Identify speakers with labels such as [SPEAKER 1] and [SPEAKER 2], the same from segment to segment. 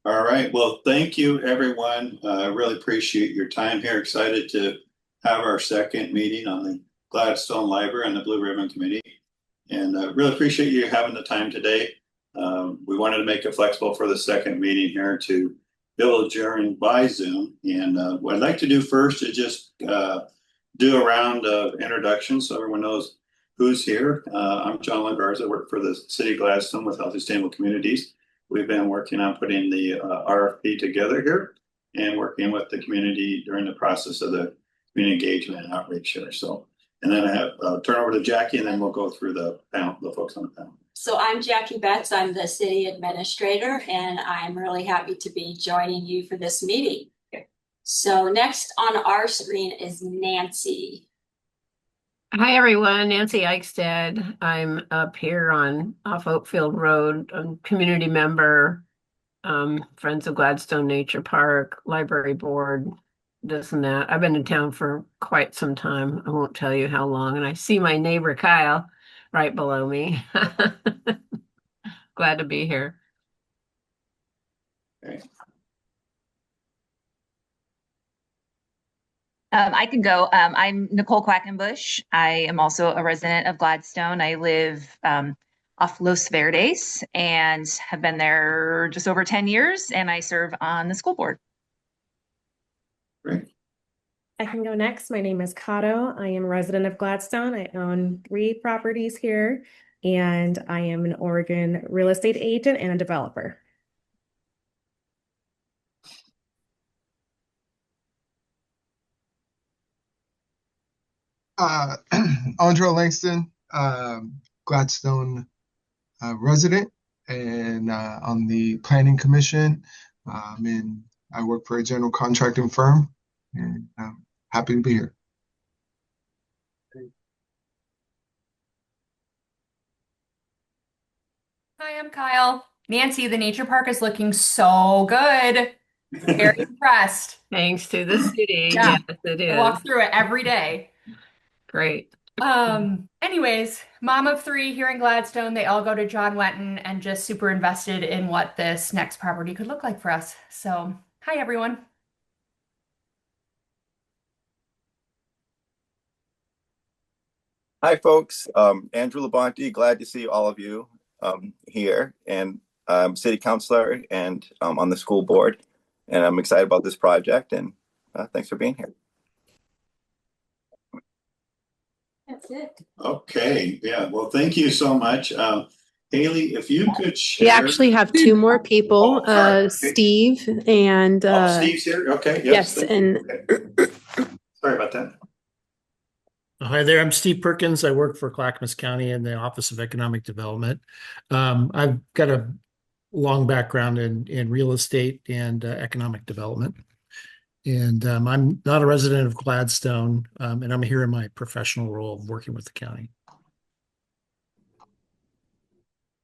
[SPEAKER 1] All right. Well, thank you, everyone. I really appreciate your time here. Excited to have our second meeting on the Gladstone Library and the Blue Ribbon Committee. And really appreciate you having the time today. We wanted to make it flexible for the second meeting here to be able to join by Zoom. And what I'd like to do first is just do a round of introductions so everyone knows who's here. I'm John Garza. I work for the City of Gladstone with Healthy Sustainable Communities. We've been working on putting the RFP together here and working with the community during the process of the community engagement and outreach here. So, and then I have turn over to Jackie, and then we'll go through the panel, the folks on the panel.
[SPEAKER 2] So I'm Jackie Betts. I'm the city administrator, and I'm really happy to be joining you for this meeting. So next on our screen is Nancy.
[SPEAKER 3] Hi, everyone. Nancy Eichstead. I'm up here off Oakfield Road, a community member, Friends of Gladstone Nature Park, library board, this and that. I've been in town for quite some time. I won't tell you how long. And I see my neighbor Kyle right below me. Glad to be here.
[SPEAKER 1] Okay.
[SPEAKER 4] I can go. I'm Nicole Quackenbush. I am also a resident of Gladstone. I live off Los Verdes and have been there just over 10 years, and I serve on the school board.
[SPEAKER 1] Great.
[SPEAKER 5] I can go next. My name is Kato. I am a resident of Gladstone. I own 3 properties here, and I am an Oregon real estate agent and a developer.
[SPEAKER 6] Andrew Langston, Gladstone resident, and on the planning commission. And I work for a general contracting firm, and I'm happy to be here.
[SPEAKER 7] Hi, I'm Kyle. Nancy, the nature park is looking so good. Very impressed.
[SPEAKER 3] Thanks to the city.
[SPEAKER 7] Yeah.
[SPEAKER 3] Yes, it is.
[SPEAKER 7] I walk through it every day.
[SPEAKER 3] Great.
[SPEAKER 7] Anyways, mom of 3 here in Gladstone. They all go to John Wetton and just super invested in what this next property could look like for us. So, hi, everyone.
[SPEAKER 8] Hi, folks. Andrew Labonte, glad to see all of you here. And I'm city councilor and on the school board. And I'm excited about this project. And thanks for being here.
[SPEAKER 2] That's it.
[SPEAKER 1] Okay. Yeah. Well, thank you so much. Haley, if you could share.
[SPEAKER 9] We actually have 2 more people, Steve and
[SPEAKER 1] Steve's here. Okay.
[SPEAKER 9] yes, and
[SPEAKER 1] okay. Sorry about that.
[SPEAKER 10] Hi there, I'm Steve Perkins. I work for Clackamas County in the Office of Economic Development. I've got a long background in real estate and economic development. And I'm not a resident of Gladstone, and I'm here in my professional role of working with the county.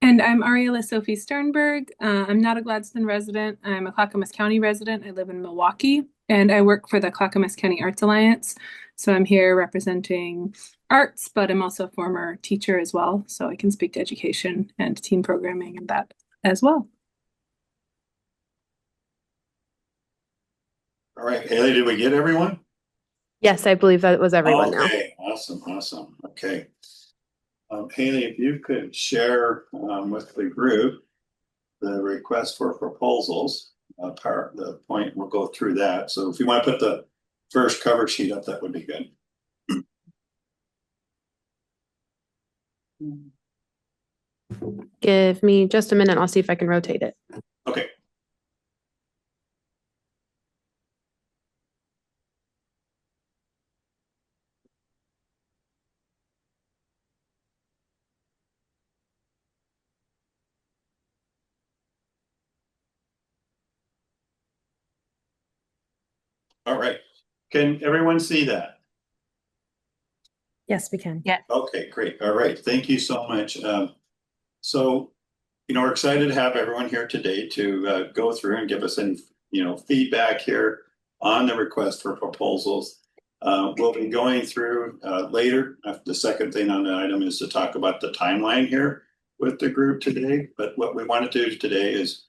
[SPEAKER 11] And I'm Ariela Sophie Sternberg. I'm not a Gladstone resident. I'm a Clackamas County resident. I live in Milwaukee, and I work for the Clackamas County Arts Alliance. So I'm here representing arts, but I'm also a former teacher as well. So I can speak to education and team programming and that as well.
[SPEAKER 1] All right, Haley, did we get everyone?
[SPEAKER 9] yes, I believe that was everyone now.
[SPEAKER 1] Okay, awesome. Okay. Haley, if you could share with the group the request for proposals, the point, we'll go through that. So if you want to put the first cover sheet up, that would be good.
[SPEAKER 9] Give me just a minute. I'll see if I can rotate it.
[SPEAKER 1] Okay. All right. Can everyone see that?
[SPEAKER 5] Yes, we can.
[SPEAKER 4] Yeah.
[SPEAKER 1] Okay, great. All right. Thank you so much. So, we're excited to have everyone here today to go through and give us any, feedback here on the request for proposals. We'll be going through later. The second thing on the item is to talk about the timeline here with the group today. But what we want to do today is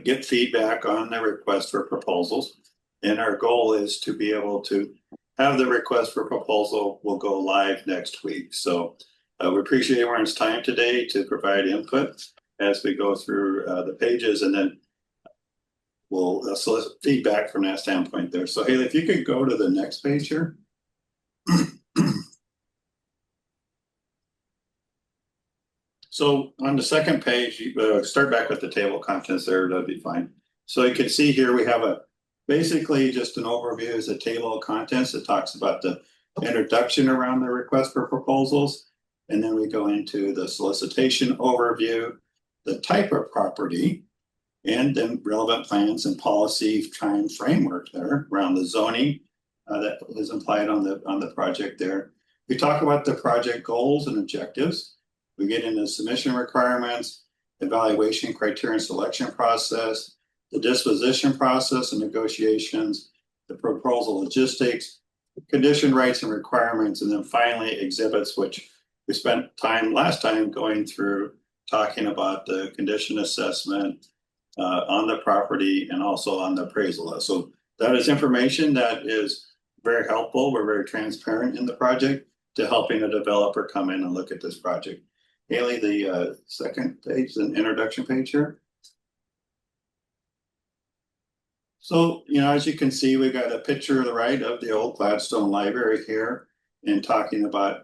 [SPEAKER 1] get feedback on the request for proposals. And our goal is to be able to have the request for proposal will go live next week. So we appreciate everyone's time today to provide input as we go through the pages, and then we'll solicit feedback from that standpoint there. So Haley, if you could go to the next page here. So on the second page, you start back with the table of contents there, that'd be fine. So you can see here we have basically just an overview is a table of contents that talks about the introduction around the request for proposals. And then we go into the solicitation overview, the type of property, and then relevant plans and policy time framework there around the zoning that is implied on the project there. We talk about the project goals and objectives. We get into submission requirements, evaluation criteria and selection process, the disposition process and negotiations, the proposal logistics, condition rights and requirements, and then finally exhibits, which we spent time last time going through talking about the condition assessment on the property and also on the appraisal. So that is information that is very helpful. We're very transparent in the project to helping a developer come in and look at this project. Haley, the second page, the introduction page here. So, as you can see, we've got a picture to the right of the old Gladstone Library here and talking about,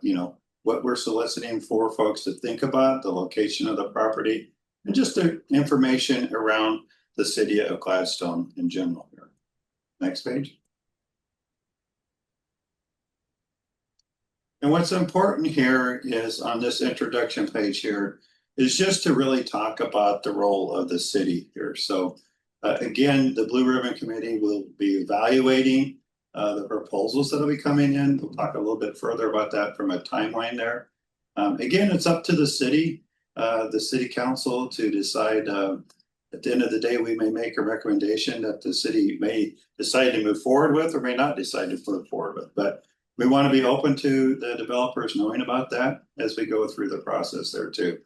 [SPEAKER 1] what we're soliciting for folks to think about, the location of the property, and just the information around the city of Gladstone in general here. Next page. And what's important here is on this introduction page here is just to really talk about the role of the city here. So again, the Blue Ribbon Committee will be evaluating the proposals that will be coming in. We'll talk a little bit further about that from a timeline there. Again, it's up to the city council to decide. At the end of the day, we may make a recommendation that the city may decide to move forward with or may not decide to move forward with. But we want to be open to the developers knowing about that as we go through the process there too.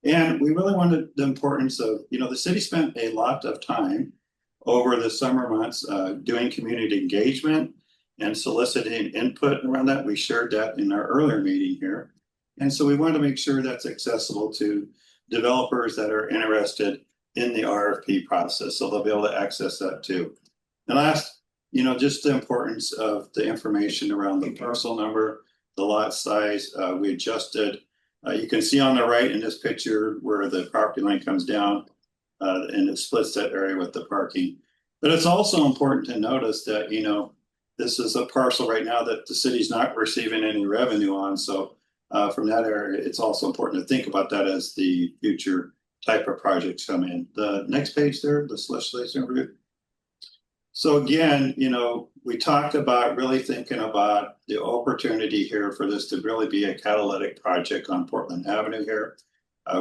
[SPEAKER 1] And we really wanted the importance of, the city spent a lot of time over the summer months doing community engagement and soliciting input around that. We shared that in our earlier meeting here. And so we want to make sure that's accessible to developers that are interested in the RFP process. So they'll be able to access that too. And last, just the importance of the information around the parcel number, the lot size. We adjusted. You can see on the right in this picture where the property line comes down and it splits that area with the parking. But it's also important to notice that, this is a parcel right now that the city's not receiving any revenue on. So from that area, it's also important to think about that as the future type of projects come in. The next page there, the solicitation review. So again, we talked about really thinking about the opportunity here for this to really be a catalytic project on Portland Avenue here.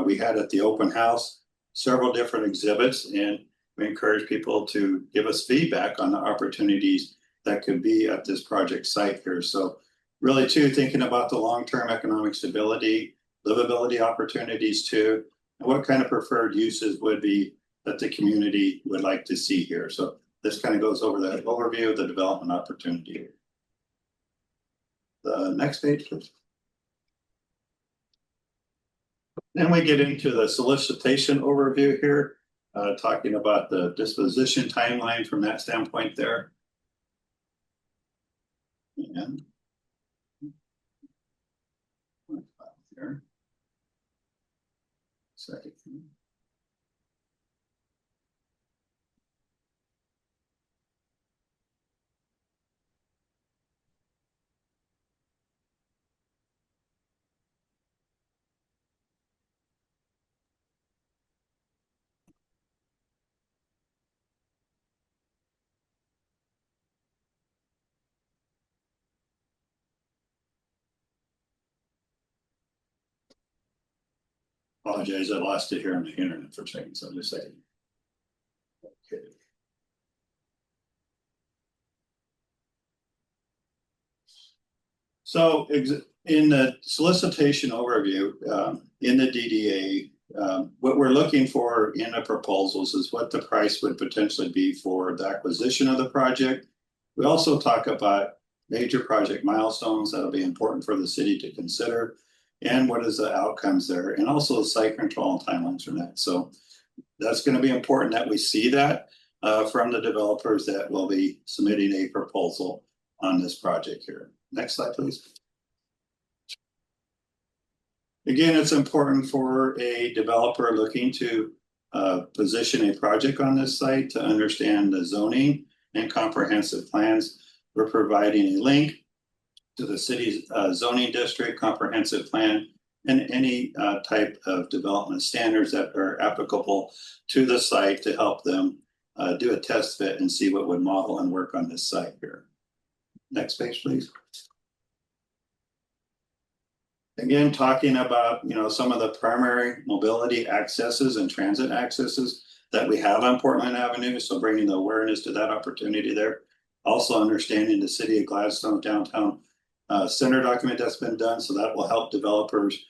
[SPEAKER 1] We had at the open house several different exhibits, and we encourage people to give us feedback on the opportunities that could be at this project site here. So really too, thinking about the long-term economic stability, livability opportunities too, and what kind of preferred uses would be that the community would like to see here. So this kind of goes over that overview of the development opportunity. The next page, please. Then we get into the solicitation overview here, talking about the disposition timeline from that standpoint there. And here. Second. Apologize, I lost it here on the internet for a second, so I'm just saying. Okay. So in the solicitation overview, in the DDA, What we're looking for in the proposals is what the price would potentially be for the acquisition of the project. We also talk about major project milestones that'll be important for the city to consider, and what is the outcomes there, and also the site control and timelines from that. So that's going to be important that we see that from the developers that will be submitting a proposal on this project here. Next slide, please. Again, it's important for a developer looking to position a project on this site to understand the zoning and comprehensive plans. We're providing a link to the city's zoning district comprehensive plan and any type of development standards that are applicable to the site to help them do a test fit and see what would model and work on this site here. Next page, please. Again, talking about, some of the primary mobility accesses and transit accesses that we have on Portland Avenue. So bringing the awareness to that opportunity there. Also understanding the City of Gladstone downtown center document that's been done. So that will help developers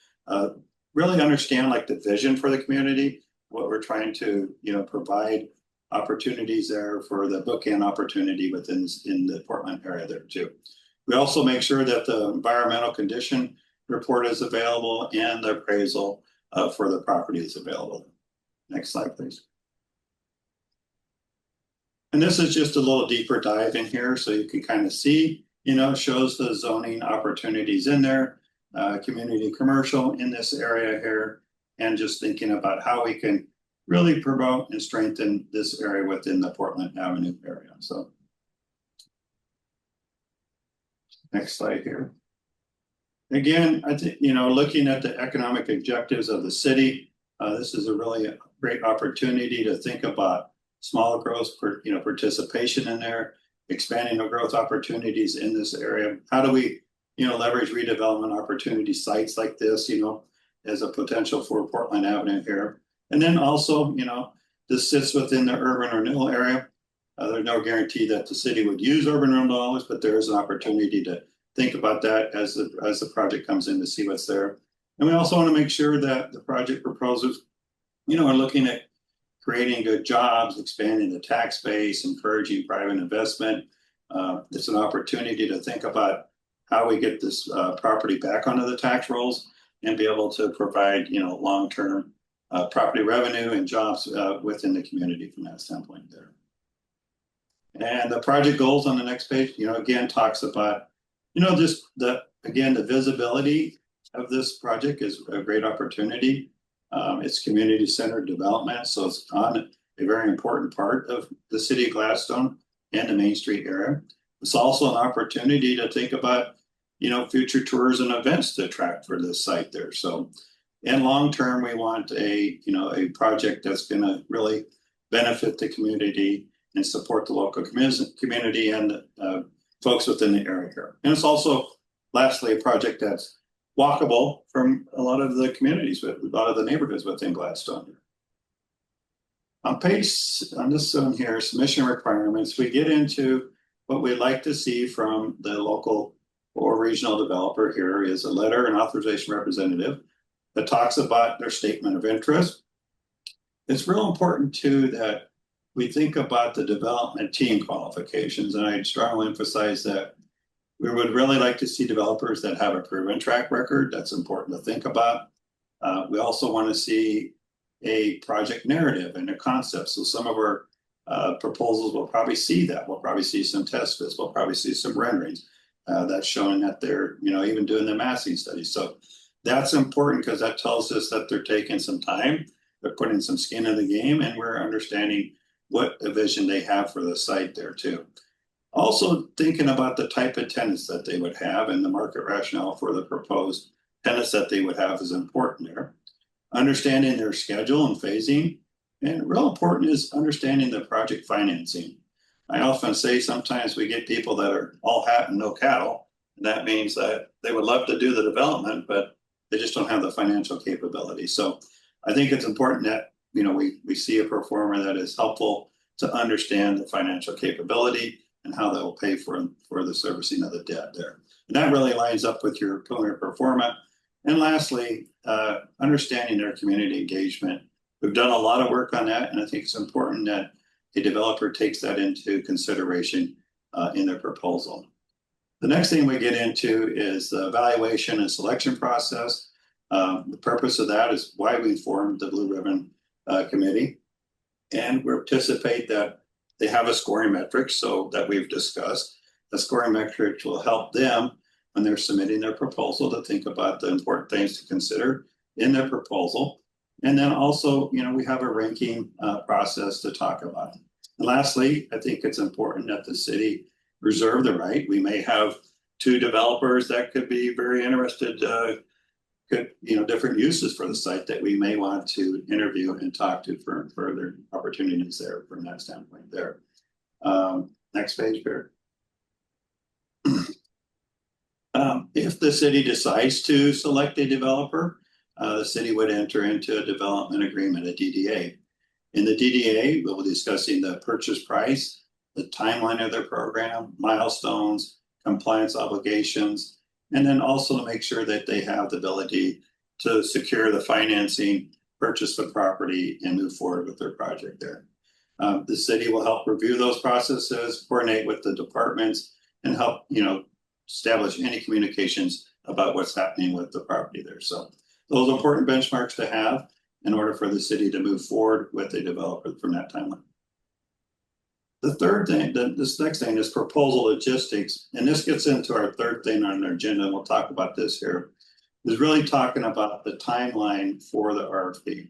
[SPEAKER 1] really understand like the vision for the community, what we're trying to, provide opportunities there for the bookend opportunity in the Portland area there too. We also make sure that the environmental condition report is available and the appraisal for the property is available. Next slide, please. And this is just a little deeper dive in here so you can kind of see, shows the zoning opportunities in there, community commercial in this area here, and just thinking about how we can really promote and strengthen this area within the Portland Avenue area. So next slide here. Again, I think, looking at the economic objectives of the city, this is a really great opportunity to think about small growth, participation in there, expanding the growth opportunities in this area. How do we, leverage redevelopment opportunity sites like this, as a potential for Portland Avenue here. And then also, this sits within the urban renewal area. There's no guarantee that the city would use urban renewal dollars, but there is an opportunity to think about that as the project comes in to see what's there. And we also want to make sure that the project proposers, are looking at creating good jobs, expanding the tax base, encouraging private investment. It's an opportunity to think about how we get this property back onto the tax rolls and be able to provide, long-term property revenue and jobs within the community from that standpoint there. And the project goals on the next page, again, talks about just the visibility of this project is a great opportunity. It's community-centered development, so it's on a very important part of the city of Gladstone and the Main Street area. It's also an opportunity to think about, future tours and events to attract for this site there. So, in long term, we want a project that's going to really benefit the community and support the local community and folks within the area here. And it's also, lastly, a project that's walkable from a lot of the communities, a lot of the neighborhoods within Gladstone. On this zone here, submission requirements, we get into what we'd like to see from the local or regional developer here is a letter and authorization representative that talks about their statement of interest. It's real important too that we think about the development team qualifications, and I'd strongly emphasize that we would really like to see developers that have a proven track record. That's important to think about. We also want to see a project narrative and a concept. So some of our proposals will probably see that. We'll probably see some test fits. We'll probably see some renderings that's showing that they're, even doing the massing studies. So that's important because that tells us that they're taking some time, they're putting some skin in the game, and we're understanding what a vision they have for the site there too. Also thinking about the type of tenants that they would have and the market rationale for the proposed tenants that they would have is important there. Understanding their schedule and phasing, and real important is understanding the project financing. I often say sometimes we get people that are all hat and no cattle, and that means that they would love to do the development, but they just don't have the financial capability. So I think it's important that we see a performer that is helpful to understand the financial capability and how that will pay for the servicing of the debt there. And that really lines up with your preliminary performance And lastly, understanding their community engagement. We've done a lot of work on that, and I think it's important that a developer takes that into consideration in their proposal. The next thing we get into is the evaluation and selection process. The purpose of that is why we formed the Blue Ribbon Committee. And we anticipate that they have a scoring metric so that we've discussed. The scoring metric will help them when they're submitting their proposal to think about the important things to consider in their proposal. And then also, we have a ranking process to talk about. And lastly, I think it's important that the city reserve the right. We may have two developers that could be very interested, different uses for the site that we may want to interview and talk to for further opportunities there from that standpoint there. Next page, Barry. If the city decides to select a developer, the city would enter into a development agreement, a DDA. In the DDA, we'll be discussing the purchase price, the timeline of their program, milestones, compliance obligations, and then also to make sure that they have the ability to secure the financing, purchase the property, and move forward with their project there. The city will help review those processes, coordinate with the departments, and help, establish any communications about what's happening with the property there. So those are important benchmarks to have in order for the city to move forward with a developer from that timeline. The third thing, this next thing is proposal logistics, and this gets into our third thing on our agenda, and we'll talk about this here, is really talking about the timeline for the RFP.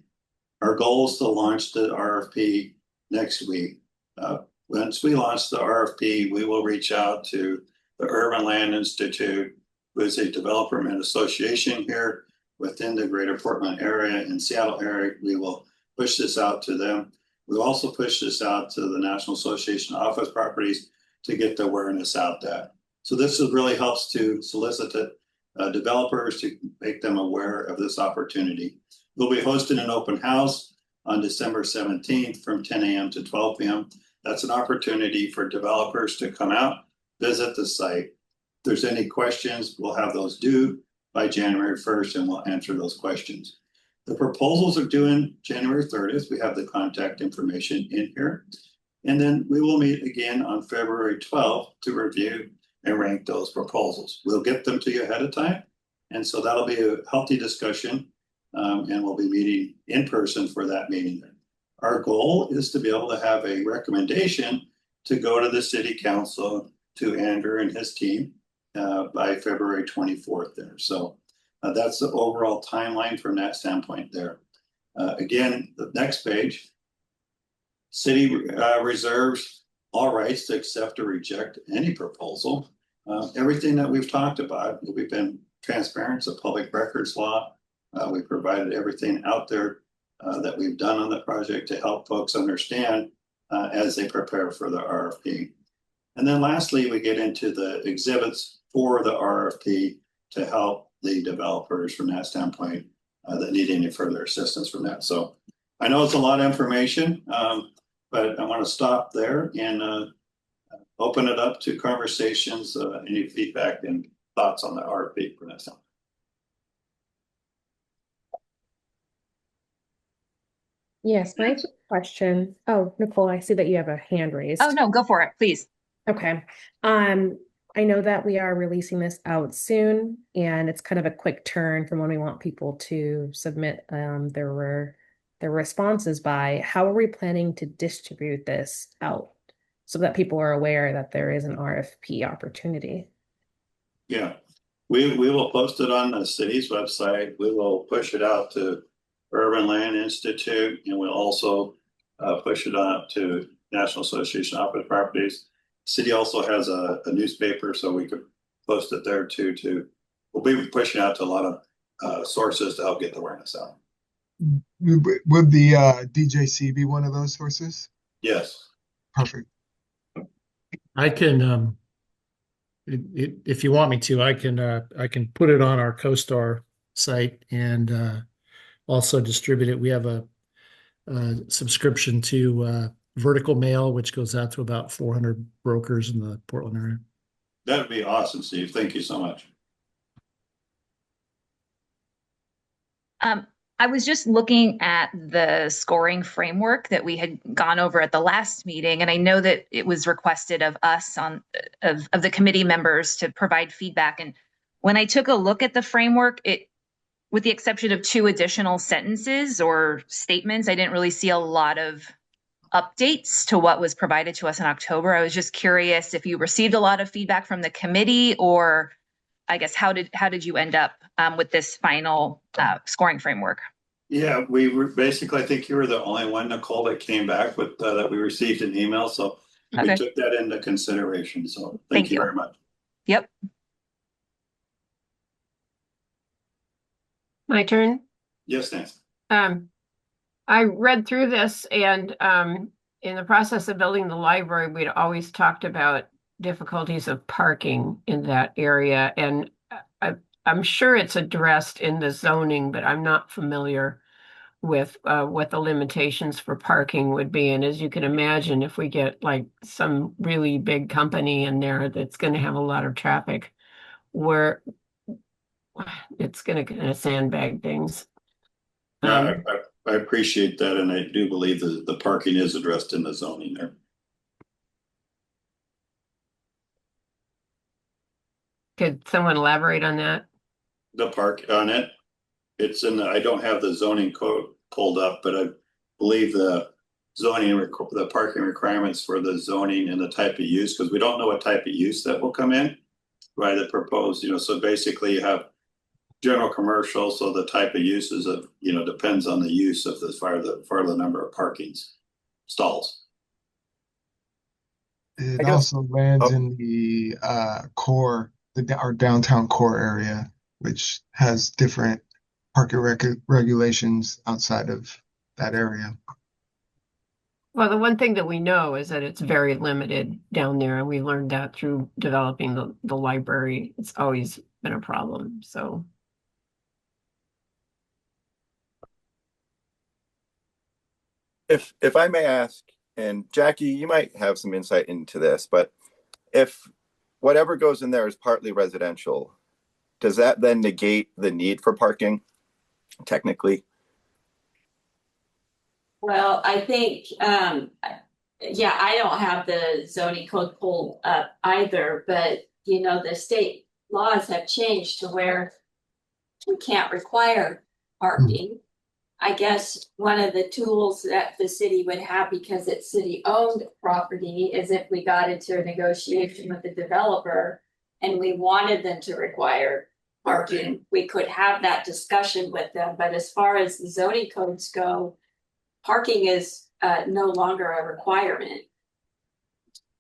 [SPEAKER 1] Our goal is to launch the RFP next week. Once we launch the RFP, we will reach out to the Urban Land Institute, who is a development association here within the greater Portland area and Seattle area. We will push this out to them. We'll also push this out to the National Association of Office Properties to get the awareness out there. So this really helps to solicit developers to make them aware of this opportunity. We'll be hosting an open house on December 17th from 10 a.m. to 12 p.m. That's an opportunity for developers to come out, visit the site. If there's any questions, we'll have those due by January 1st, and we'll answer those questions. The proposals are due in January 30th. We have the contact information in here. And then we will meet again on February 12th to review and rank those proposals. We'll get them to you ahead of time. And so that'll be a healthy discussion, and we'll be meeting in person for that meeting. Our goal is to be able to have a recommendation to go to the city council, to Andrew and his team by February 24th there. So that's the overall timeline from that standpoint there. Again, the next page, city reserves all rights to accept or reject any proposal. Everything that we've talked about, we've been transparent. It's a public records law. We provided everything out there that we've done on the project to help folks understand as they prepare for the RFP. And then lastly, we get into the exhibits for the RFP to help the developers from that standpoint that need any further assistance from that. So I know it's a lot of information, but I want to stop there and open it up to conversations, any feedback and thoughts on the RFP for next time.
[SPEAKER 5] Yes, my question. Oh, Nicole, I see that you have a hand raised.
[SPEAKER 4] Oh, no, go for it, please.
[SPEAKER 5] Okay. I know that we are releasing this out soon, and it's kind of a quick turn from when we want people to submit their responses by. How are we planning to distribute this out so that people are aware that there is an RFP opportunity?
[SPEAKER 1] Yeah, we will post it on the city's website. We will push it out to Urban Land Institute, and we'll also push it out to National Association of Office Properties. City also has a newspaper, so we could post it there too. We'll be pushing out to a lot of sources to help get the awareness out.
[SPEAKER 6] Would the DJC be one of those sources?
[SPEAKER 1] Yes.
[SPEAKER 6] Perfect.
[SPEAKER 10] I can, if you want me to, I can put it on our CoStar site and also distribute it. We have a subscription to vertical mail, which goes out to about 400 brokers in the Portland area.
[SPEAKER 1] That'd be awesome, Steve. Thank you so much.
[SPEAKER 4] I was just looking at the scoring framework that we had gone over at the last meeting, and I know that it was requested of us of the committee members to provide feedback. And when I took a look at the framework, with the exception of 2 additional sentences or statements, I didn't really see a lot of updates to what was provided to us in October. I was just curious if you received a lot of feedback from the committee, or I guess how did you end up with this final scoring framework?
[SPEAKER 1] Yeah, we were basically, I think you were the only one, Nicole, that came back with that we received an email. So we took that into consideration. So thank you very much.
[SPEAKER 4] Yep.
[SPEAKER 3] My turn.
[SPEAKER 1] Yes, Nancy.
[SPEAKER 3] I read through this, and in the process of building the library, we'd always talked about difficulties of parking in that area. And I'm sure it's addressed in the zoning, but I'm not familiar with what the limitations for parking would be. And as you can imagine, if we get like some really big company in there that's going to have a lot of traffic, where it's going to kind of sandbag things.
[SPEAKER 1] No, I appreciate that, and I do believe that the parking is addressed in the zoning there.
[SPEAKER 3] Could someone elaborate on that?
[SPEAKER 1] The park on it, it's in the, I don't have the zoning code pulled up, but I believe the the parking requirements for the zoning and the type of use, because we don't know what type of use that will come in, right? The proposed, so basically you have general commercial, so the type of uses of, depends on the use of the for the number of parkings stalls.
[SPEAKER 6] It also lands in the core, our downtown core area, which has different parking regulations outside of that area.
[SPEAKER 3] Well, the one thing that we know is that it's very limited down there, and we learned that through developing the library. It's always been a problem, so.
[SPEAKER 8] If I may ask, and Jackie, you might have some insight into this, but if whatever goes in there is partly residential, does that then negate the need for parking,
[SPEAKER 2] Well, I think, yeah, I don't have the zoning code pulled up either, but the state laws have changed to where we can't require parking. I guess one of the tools that the city would have, because it's city-owned property, is if we got into a negotiation with the developer and we wanted them to require parking, we could have that discussion with them. But as far as the zoning codes go, parking is no longer a requirement.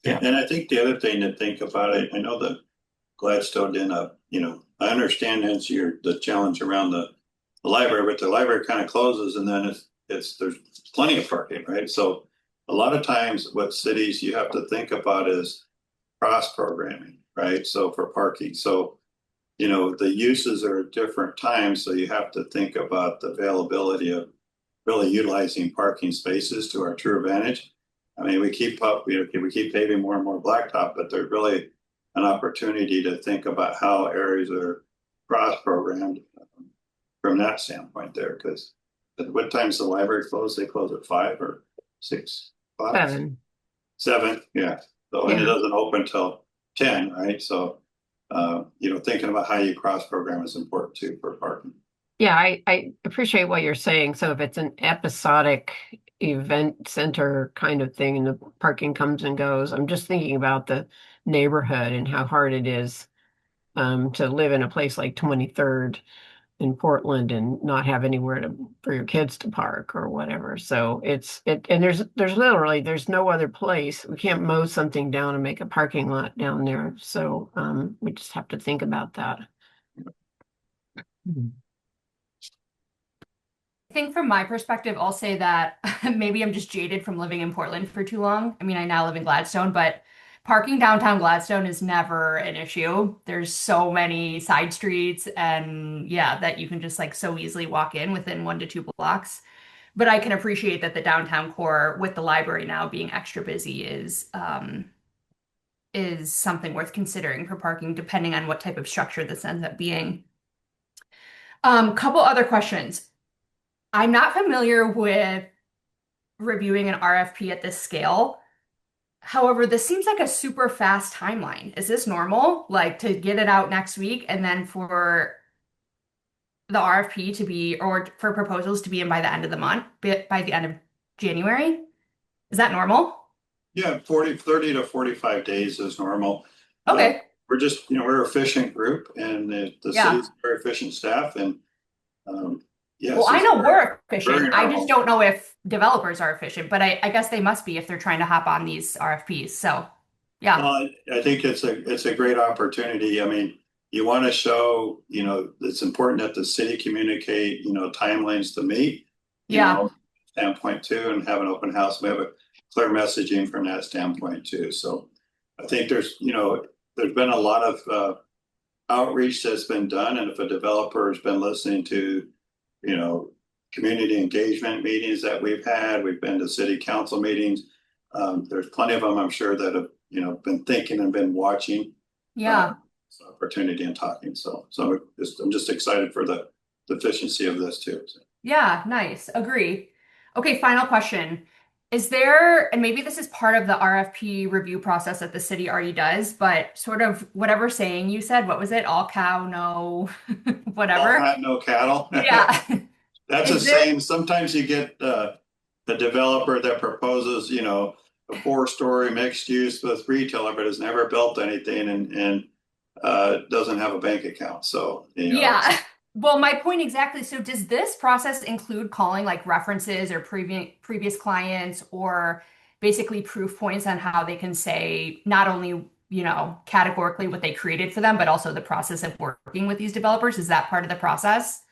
[SPEAKER 1] Yeah. And I think the other thing to think about, I know that Gladstone didn't, I understand the challenge around the library, but the library kind of closes, and then there's plenty of parking, right? So a lot of times what cities you have to think about is cross programming, right? So for parking, so the uses are at different times, so you have to think about the availability of really utilizing parking spaces to our true advantage. I mean, we keep paving more and more blacktop, but there's really an opportunity to think about how areas are cross programmed from that standpoint there, because at what time's the library close? They close at 5 or 6 o'clock? 7, yeah. So and it doesn't open till 10, right? So thinking about how you cross program is important too for parking.
[SPEAKER 3] Yeah, I appreciate what you're saying. So if it's an episodic event center kind of thing and the parking comes and goes, I'm just thinking about the neighborhood and how hard it is to live in a place like 23rd in Portland and not have anywhere for your kids to park or whatever. So and there's literally no other place. We can't mow something down and make a parking lot down there. So we just have to think about that.
[SPEAKER 7] I think from my perspective, I'll say that maybe I'm just jaded from living in Portland for too long. I mean, I now live in Gladstone, but parking downtown Gladstone is never an issue. There's so many side streets and that you can just so easily walk in within 1 to 2 blocks. But I can appreciate that the downtown core with the library now being extra busy is something worth considering for parking, depending on what type of structure this ends up being. Couple other questions. I'm not familiar with reviewing an RFP at this scale. However, this seems like a super fast timeline. Is this normal? Like to get it out next week and then for the RFP to be, or for proposals to be in by the end of the month, by the end of January? Is that normal?
[SPEAKER 1] Yeah, 30 to 45 days is normal.
[SPEAKER 7] Okay.
[SPEAKER 1] We're just, we're an efficient group, and the
[SPEAKER 7] Yeah.
[SPEAKER 1] city's a very efficient staff, and yes.
[SPEAKER 7] Well, I know we're
[SPEAKER 1] very
[SPEAKER 7] efficient. I
[SPEAKER 1] normal.
[SPEAKER 7] just don't know if developers are efficient, but I guess they must be if they're trying to hop on these RFPs. So, yeah.
[SPEAKER 1] Well, I think it's a great opportunity. I mean, you want to show, it's important that the city communicate, timelines to meet,
[SPEAKER 7] Yeah.
[SPEAKER 1] standpoint too, and have an open house. We have a clear messaging from that standpoint too. So I think there's been a lot of outreach that's been done, and if a developer has been listening to, community engagement meetings that we've been to city council meetings. There's plenty of them, I'm sure, that have been thinking and been watching.
[SPEAKER 7] Yeah.
[SPEAKER 1] This opportunity and talking. So I'm just excited for the efficiency of this too. So.
[SPEAKER 7] Yeah, nice. Agree. Okay, final question. Is there, and maybe this is part of the RFP review process that the city already does, but sort of whatever saying you said, what was it? All cow, no, whatever.
[SPEAKER 1] All hat, no cattle.
[SPEAKER 7] Yeah.
[SPEAKER 1] That's a saying. Sometimes you get the developer that proposes, a 4-story mixed use with retailer, but has never built anything and doesn't have a bank account. So,
[SPEAKER 7] Yeah. Well, my point exactly. So does this process include calling like references or previous clients, or basically proof points on how they can say not only, categorically what they created for them, but also the process of working with these developers? Is that part of the process?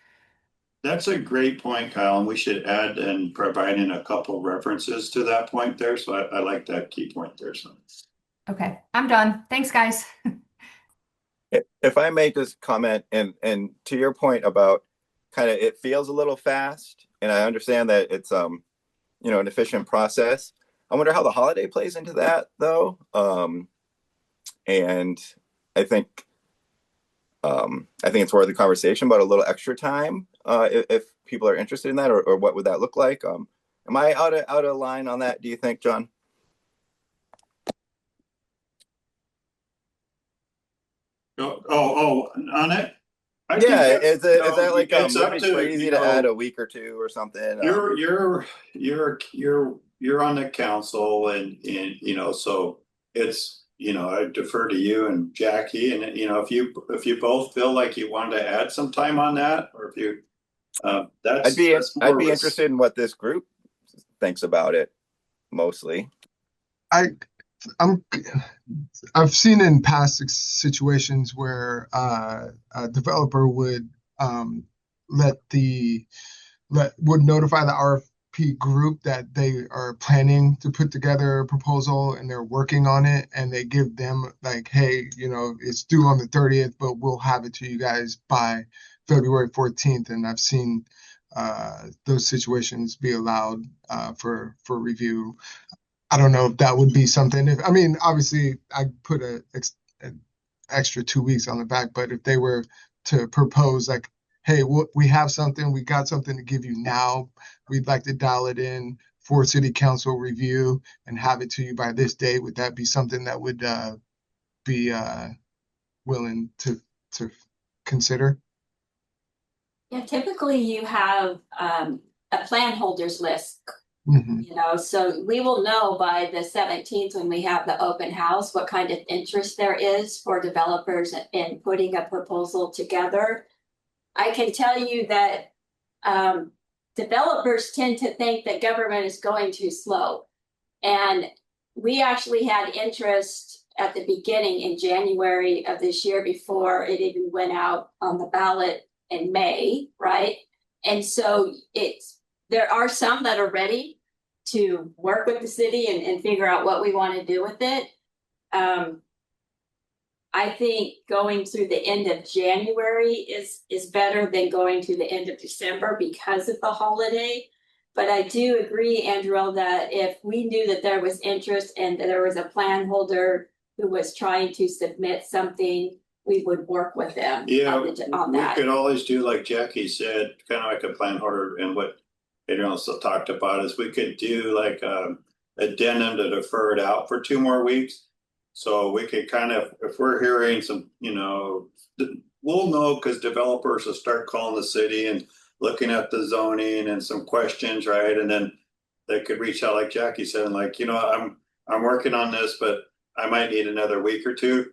[SPEAKER 1] That's a great point, Kyle, and we should add and provide in a couple references to that point there. So I like that key point there. So.
[SPEAKER 7] Okay, I'm done. Thanks, guys.
[SPEAKER 8] If I may just comment, and to your point about kind of it feels a little fast, and I understand that it's an efficient process. I wonder how the holiday plays into that though. And I think it's worth the conversation about a little extra time if people are interested in that, or what would that look like? Am I out of line on that, do you think, John?
[SPEAKER 1] On it?
[SPEAKER 8] Is that like
[SPEAKER 1] it's up
[SPEAKER 8] moving
[SPEAKER 1] to
[SPEAKER 8] crazy to add a week or two or something?
[SPEAKER 1] You're on the council, and so it's I defer to you and Jackie, and if you both feel like you want to add some time on that, or if you I'd
[SPEAKER 8] be interested in what this group thinks about it mostly.
[SPEAKER 6] I've seen in past situations where a developer would would notify the RFP group that they are planning to put together a proposal and they're working on it, and they give them like, hey, it's due on the 30th, but we'll have it to you guys by February 14th. And I've seen those situations be allowed for review. I don't know if that would be something. Obviously, I put an extra 2 weeks on the back, but if they were to propose like, hey, we have something, we got something to give you now, we'd like to dial it in for city council review and have it to you by this day, would that be something that would be willing to consider?
[SPEAKER 2] Yeah, typically you have a plan holders list. So we will know by the 17th, when we have the open house, what kind of interest there is for developers in putting a proposal together. I can tell you that developers tend to think that government is going too slow. And we actually had interest at the beginning in January of this year, before it even went out on the ballot in May, right? And so there are some that are ready to work with the city and figure out what we want to do with it. I think going through the end of January is better than going to the end of December because of the holiday. But I do agree, Andrew, that if we knew that there was interest and that there was a plan holder who was trying to submit something, we would work with them on that.
[SPEAKER 1] We could always do like Jackie said, kind of like a plan holder, and what so talked about is we could do like addendum to defer it out for 2 more weeks. So we could kind of, if we're hearing some, we'll know because developers will start calling the city and looking at the zoning and some questions, right? And then they could reach out, like Jackie said, and like, I'm working on this, but I might need another week or 2,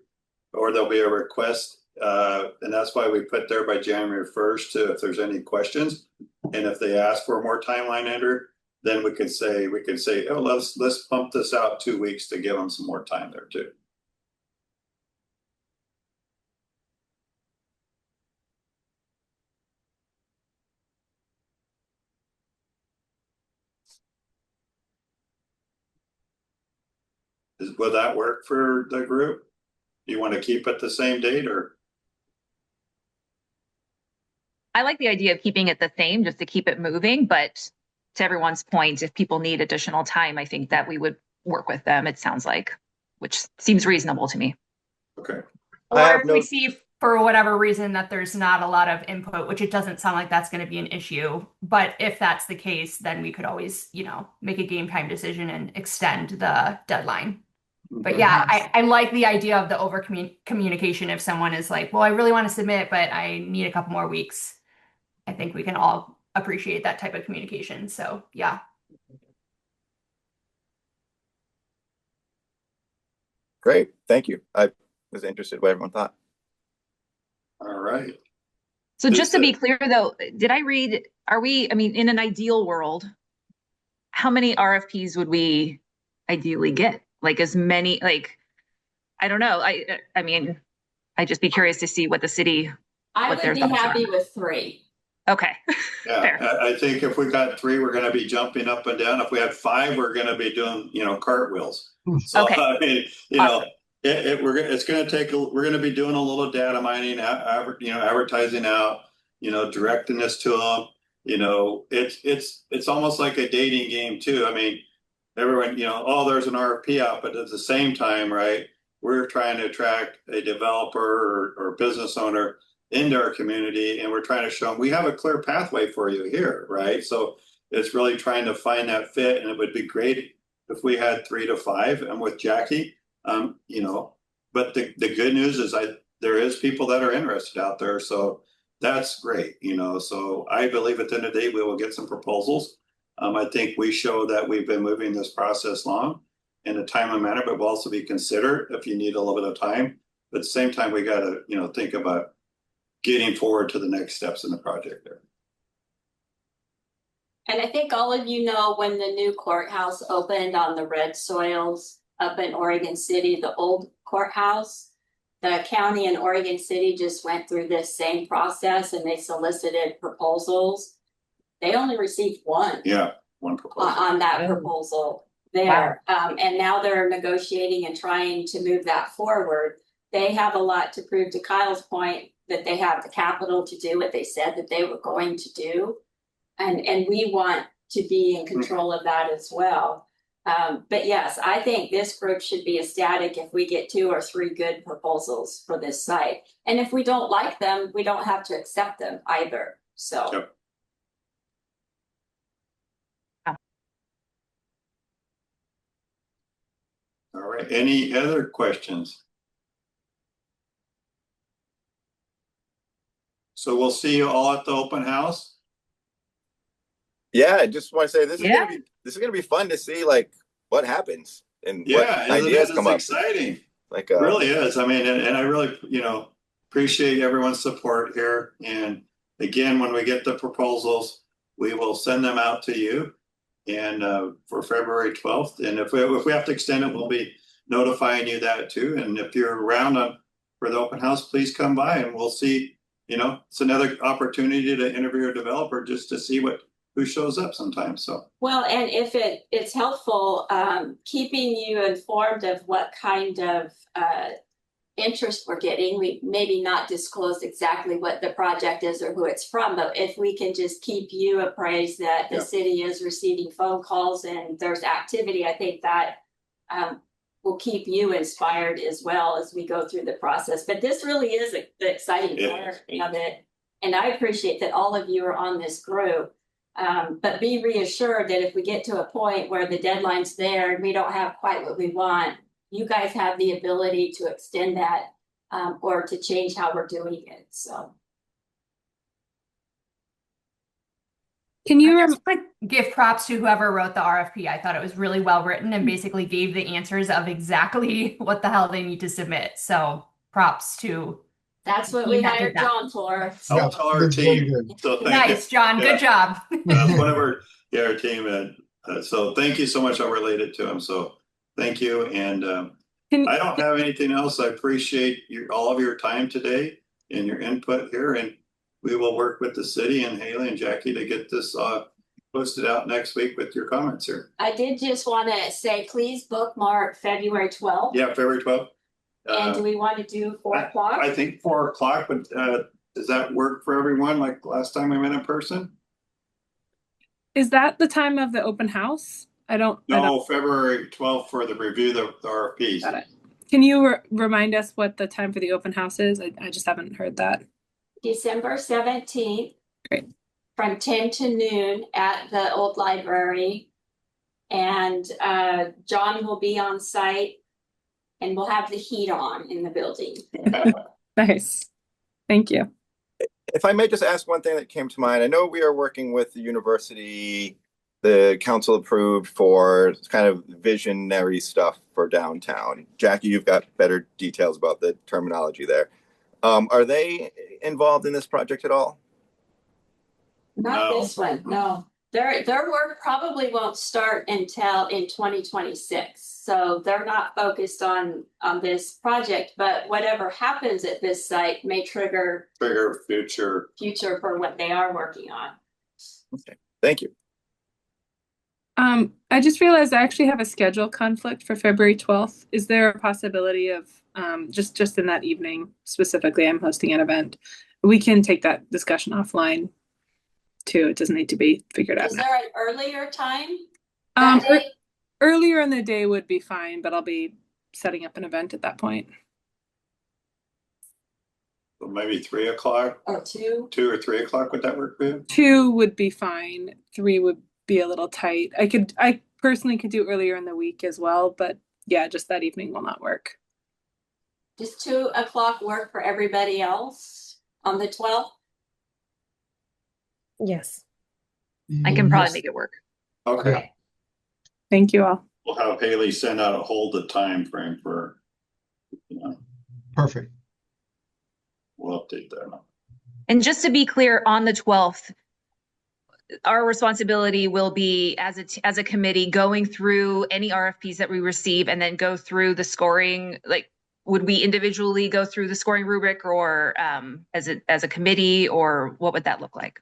[SPEAKER 1] or there'll be a request. And that's why we put there by January 1st to, if there's any questions. And if they ask for more timeline enter, then we could say, oh, let's pump this out 2 weeks to give them some more time there too. Will that work for the group? Do you want to keep it the same date or?
[SPEAKER 4] I like the idea of keeping it the same just to keep it moving, but to everyone's point, if people need additional time, I think that we would work with them, it sounds like, which seems reasonable to me.
[SPEAKER 1] Okay.
[SPEAKER 7] Or if we see for whatever reason that there's not a lot of input, which it doesn't sound like that's going to be an issue. But if that's the case, then we could always, make a game time decision and extend the deadline. But yeah, I like the idea of the over communication. If someone is like, well, I really want to submit, but I need a couple more weeks. I think we can all appreciate that type of communication. So yeah.
[SPEAKER 8] Great. Thank you. I was interested what everyone thought.
[SPEAKER 1] All right.
[SPEAKER 4] So just to be clear though, did I read, in an ideal world, how many RFPs would we ideally get? Like as many, I don't know. I'd just be curious to see what the city,
[SPEAKER 2] I would be happy with 3.
[SPEAKER 4] Okay.
[SPEAKER 1] Yeah,
[SPEAKER 4] Fair.
[SPEAKER 1] I think if we got 3, we're going to be jumping up and down. If we had 5, we're going to be doing, cartwheels. So,
[SPEAKER 4] Okay.
[SPEAKER 1] I mean,
[SPEAKER 4] Awesome.
[SPEAKER 1] We're going to be doing a little data mining, advertising out, directing this to them. It's almost like a dating game too. I mean, everyone, there's an RFP out, but at the same time, right, we're trying to attract a developer or business owner into our community, and we're trying to show them we have a clear pathway for you here, right? So it's really trying to find that fit, and it would be great if we had 3 to 5. And with Jackie, but the good news is there is people that are interested out there, so that's great, So I believe at the end of the day we will get some proposals. I think we show that we've been moving this process along in a timely manner, but we'll also be considerate if you need a little bit of time. But at the same time, we got to, think about getting forward to the next steps in the project there.
[SPEAKER 2] And I think all of you know when the new courthouse opened on the red soils up in Oregon City, the old courthouse, the county and Oregon City just went through this same process and they solicited proposals. They only received 1.
[SPEAKER 1] Yeah, 1 proposal
[SPEAKER 2] on that proposal there. Wow. And now they're negotiating and trying to move that forward. They have a lot to prove, to Kyle's point, that they have the capital to do what they said that they were going to do. And we want to be in control of that as well. But yes, I think this group should be ecstatic if we get 2 or 3 good proposals for this site. And if we don't like them, we don't have to accept them either. So.
[SPEAKER 1] Yep. All right. Any other questions? So we'll see you all at the open house.
[SPEAKER 8] Yeah, I just want to say this is gonna be fun to see what happens and what ideas come up.
[SPEAKER 1] Exciting.
[SPEAKER 8] It
[SPEAKER 1] really is. I mean, and I really appreciate everyone's support here. And again, when we get the proposals, we will send them out to you. And for February 12th, and if we have to extend it, we'll be notifying you that too. And if you're around for the open house, please come by and we'll see. It's another opportunity to interview a developer just to see who shows up sometimes. So
[SPEAKER 2] well, and if it's helpful, keeping you informed of what kind of interest we're getting. We maybe not disclose exactly what the project is or who it's from, but if we can just keep you appraised that the city is receiving phone calls and there's activity, I think that will keep you inspired as well as we go through the process. But this really is the exciting part of it. And I appreciate that all of you are on this group. But be reassured that if we get to a point where the deadline's there and we don't have quite what we want, you guys have the ability to extend that, or to change how we're doing it, so.
[SPEAKER 11] Can you
[SPEAKER 7] I just like give props to whoever wrote the RFP. I thought it was really well written and basically gave the answers of exactly what the hell they need to submit. So props to
[SPEAKER 2] That's what
[SPEAKER 7] team
[SPEAKER 2] we
[SPEAKER 7] that did
[SPEAKER 2] hired
[SPEAKER 7] that.
[SPEAKER 2] John for.
[SPEAKER 1] I'll tell our
[SPEAKER 6] That's very
[SPEAKER 1] team.
[SPEAKER 6] good.
[SPEAKER 1] So thank
[SPEAKER 7] Nice,
[SPEAKER 1] you.
[SPEAKER 7] John.
[SPEAKER 1] Yeah.
[SPEAKER 7] Good job.
[SPEAKER 1] Whatever, yeah, our team, and so thank you so much. I'll relate it to him. So thank you. And I don't have anything else. I appreciate all of your time today and your input here. And we will work with the city and Haley and Jackie to get this posted out next week with your comments here.
[SPEAKER 2] I did just want to say, please bookmark February 12th.
[SPEAKER 1] Yeah, February 12th.
[SPEAKER 2] And do we want to do 4 o'clock?
[SPEAKER 1] I think 4 o'clock, but does that work for everyone like last time we met in person?
[SPEAKER 11] Is that the time of the open house?
[SPEAKER 1] No, February 12th for the review of the RFPs.
[SPEAKER 11] Got it. Can you remind us what the time for the open house is? I just haven't heard that.
[SPEAKER 2] December 17th.
[SPEAKER 11] Great.
[SPEAKER 2] From 10 to noon at the old library. And John will be on site and we'll have the heat on in the building.
[SPEAKER 11] Nice. Thank you.
[SPEAKER 8] If I may just ask one thing that came to mind, I know we are working with the university, the council approved for kind of visionary stuff for downtown. Jackie, you've got better details about the terminology there. Are they involved in this project at all?
[SPEAKER 2] Not
[SPEAKER 1] No.
[SPEAKER 2] this one, no. Their work probably won't start until in 2026. So they're not focused on this project, but whatever happens at this site may trigger
[SPEAKER 1] future
[SPEAKER 2] for what they are working on.
[SPEAKER 8] Okay, thank you.
[SPEAKER 11] I just realized I actually have a schedule conflict for February 12th. Is there a possibility of just in that evening specifically, I'm hosting an event. We can take that discussion offline too. It doesn't need to be figured out
[SPEAKER 2] Is
[SPEAKER 11] now.
[SPEAKER 2] there an earlier time? that day?
[SPEAKER 11] Earlier in the day would be fine, but I'll be setting up an event at that point.
[SPEAKER 1] So maybe 3 o'clock
[SPEAKER 2] Or 2?
[SPEAKER 1] 2 or 3 o'clock. Would that work for you?
[SPEAKER 11] 2 would be fine. 3 would be a little tight. I personally could do earlier in the week as well, but yeah, just that evening will not work.
[SPEAKER 2] Does 2 o'clock work for everybody else on the 12th?
[SPEAKER 5] Yes.
[SPEAKER 4] I can probably make it work.
[SPEAKER 1] Okay.
[SPEAKER 11] Thank you all.
[SPEAKER 1] We'll have Haley send out a hold the time frame for,
[SPEAKER 6] Perfect.
[SPEAKER 1] we'll update that.
[SPEAKER 4] And just to be clear, on the 12th, our responsibility will be as a committee going through any RFPs that we receive and then go through the scoring. Like, would we individually go through the scoring rubric or as a committee, or what would that look like?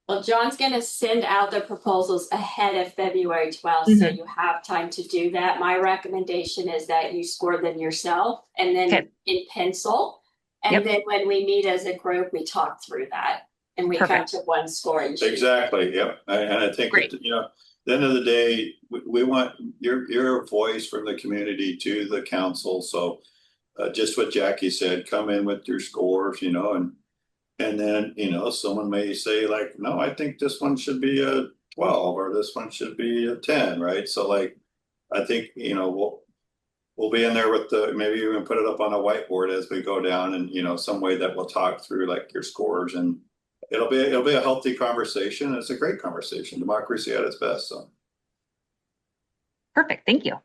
[SPEAKER 2] Well, John's going to send out the proposals ahead of February 12th, so you have time to do that. My recommendation is that you score them yourself and then in pencil. And then when we meet as a group, we talk through that and we come to one scoring sheet.
[SPEAKER 1] Exactly. Yep. And I think, that, at the end of the day, we want your voice from the community to the council. So just what Jackie said, come in with your scores, and then, someone may say like, no, I think this one should be a 12 or this one should be a 10, right? So like, I think, we'll be in there with maybe you can put it up on a whiteboard as we go down and, some way that we'll talk through like your scores, and it'll be a healthy conversation. It's a great conversation, democracy at its best. So.
[SPEAKER 4] Perfect. Thank you.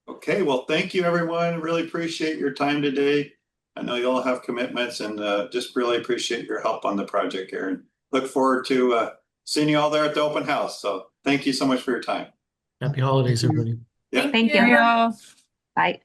[SPEAKER 1] Okay, well, thank you, everyone. Really appreciate your time today. I know you all have commitments, and just really appreciate your help on the project here. And look forward to seeing you all there at the open house. So thank you so much for your time.
[SPEAKER 10] Happy holidays, everybody.
[SPEAKER 1] Yeah.
[SPEAKER 4] Thank you.
[SPEAKER 11] Bye.
[SPEAKER 4] Bye.